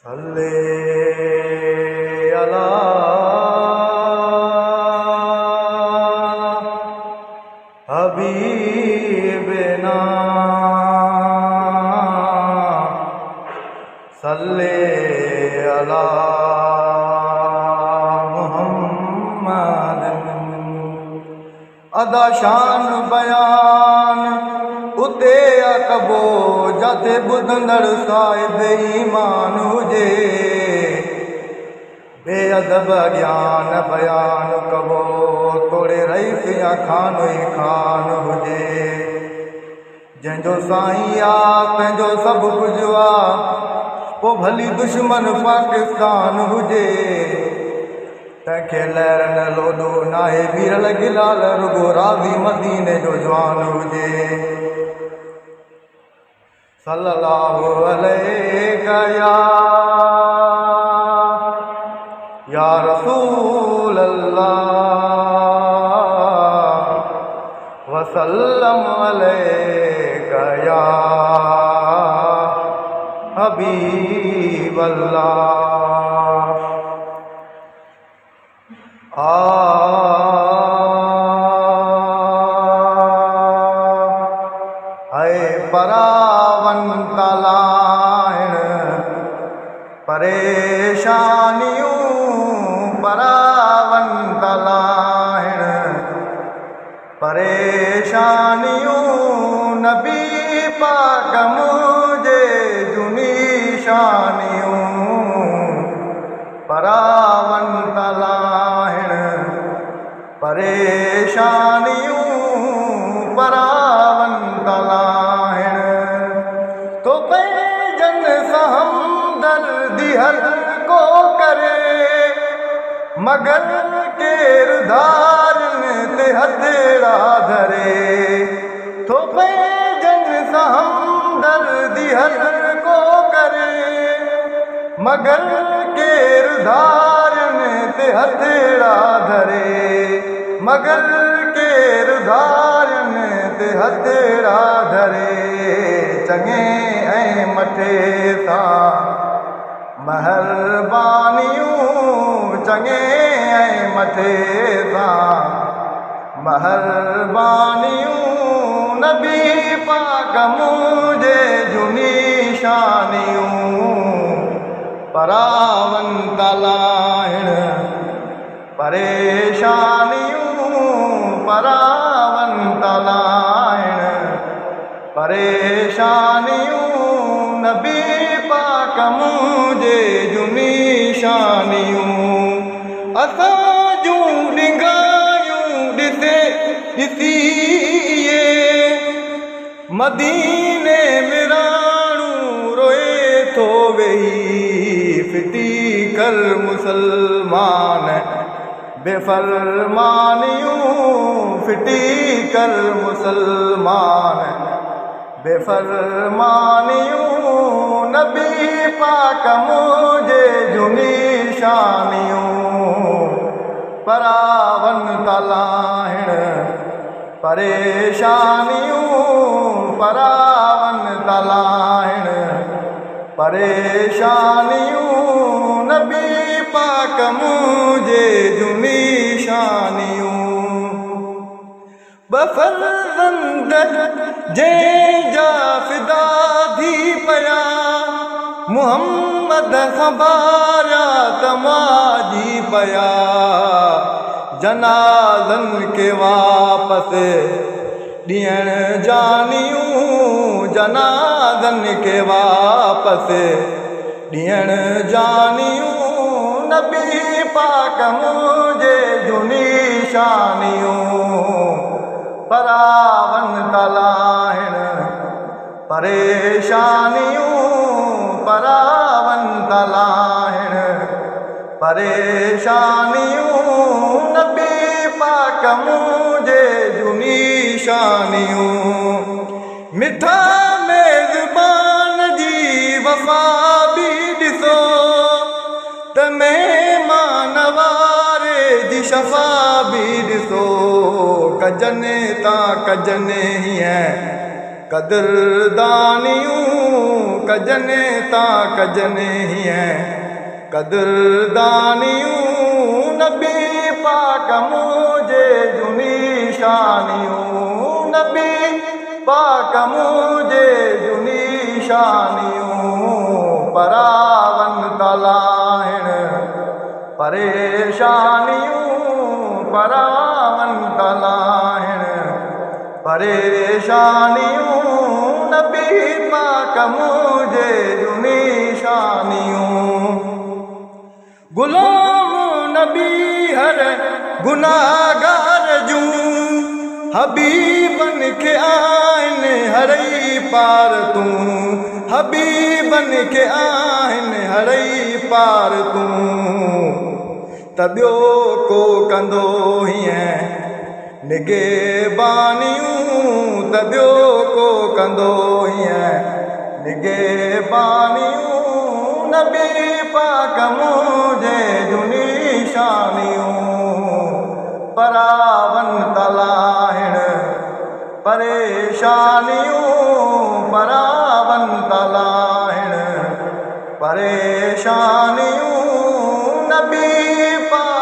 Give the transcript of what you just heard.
صلی علی حبیبنا صلی علی محمد ادا شان بیان उते अकबो जाते ॿुधंदड़ साहिब ईमान हुजे बेअदब ज्ञान बयान कबो तोड़े रईस या खान ई खान हुजे जंहिंजो साईं आ तंहिंजो सभु कुझु आ पोइ भली दुश्मन पाकिस्तान हुजे तंहिंखे लहर न लोॾो नाहे वीरल गिलाल रुगो राज़ी मदीने जो जवान हुजे सल्लल्लाहु अलैका या रसूल अल्लाह वसल्लम अलैका या हबीब अल्लाह परावन तलाइण परेशानियूं परावन तलाइण परेशानियूं नबी पाक मुझे जुनी शानियूं परावन तलाइण परेशानियूं परावन तलाइण तो पैजन सहम दर्दी हर को करे मगर केर धारन ते हथेड़ा धरे तो पैजन सहम दर्दी हर को करे मगर केर धारन ते हथेड़ा धरे मगर केर धारन ते हथेड़ा धरे चङे ऐं मथे सां महिरबानियूं चङे ऐं मथे सां महिरबानियूं नबी पाक मुझे जुनी शानियूं परावन तलाइण परेशानियूं परावन तलाइण परेशानियूं नबी पाक मुझे जुनी शानियूं असां जूं निगाहियूं ॾिसे ॾिसी मदीने में राणू रोए थो वेही फिटी कर मुसलमान बेफरमानियूं फिटी कर मुसलमान बेफरमानियूं नबी पाक मुझे जुनी शानियूं परावन तलाइण परेशानियूं परावन तलाइण परेशानियूं नबी पाक मुझे जुनी शानियूं बफरज़ंद जंहिंजा फिदा थी पिया मुहम्मद ख़बारिया तमाजी पिया जनाज़न के वापसि ॾियण जानियूं जनाज़न के वापसि ॾियण जानियूं नबी पाक मुझे जुनी शानियूं परावन तलाइण परेशानियूं परावन तलाइण परेशानियूं नबी पाक मुझे जुनी शानियूं मिठा मेज़बान जी वफ़ा बि ॾिसो त महिमान वारे जी शफ़ा बि ॾिसो कजने ता कजने हीअं कदरदानियूं कजने ता कजने हीअं कदरदानियूं नबी पाक मुझे जुनी शानियूं नबी पाक मुझे जुनी शानियूं परावन तलाहिण परेशानियूं परावन तलाहिण परेशानियूं नबी पाक मुझे जुनी शानियूं गुलाम नबी हर गुनाहगार जूं हबीबन के आइन हरई पार तूं हबीबन के आइन हरई पार तूं त ॿियो को कंदो हीअं निगेबानियूं त ॿियो को कंदो हीअं निगेबानियूं नबी पाक मुझे जुनी शानियूं परावन तलाहिण परेशानियूं परावन तलाहिण परेशानियूं नबी पाक